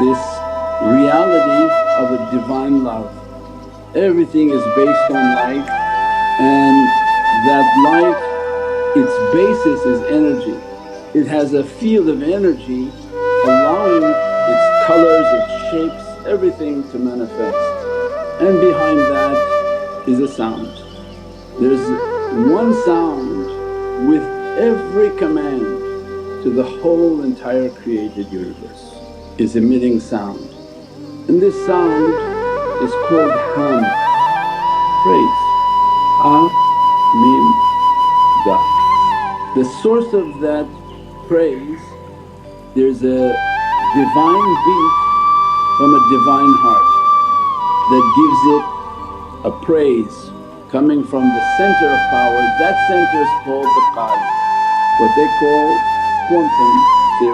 this reality of a divine love. Everything is based on light, and that light, its basis is energy. It has a field of energy allowing its colours, its shapes, everything to manifest, and behind that is a sound. There's one sound with every command to the whole entire created universe is emitting sound, and this sound is called Ham, praise. Ha-Mim Da. The source of that praise, there's a divine beat from a divine heart that gives it a praise coming from the center of power. That center is called the qalb, what they call quantum theory.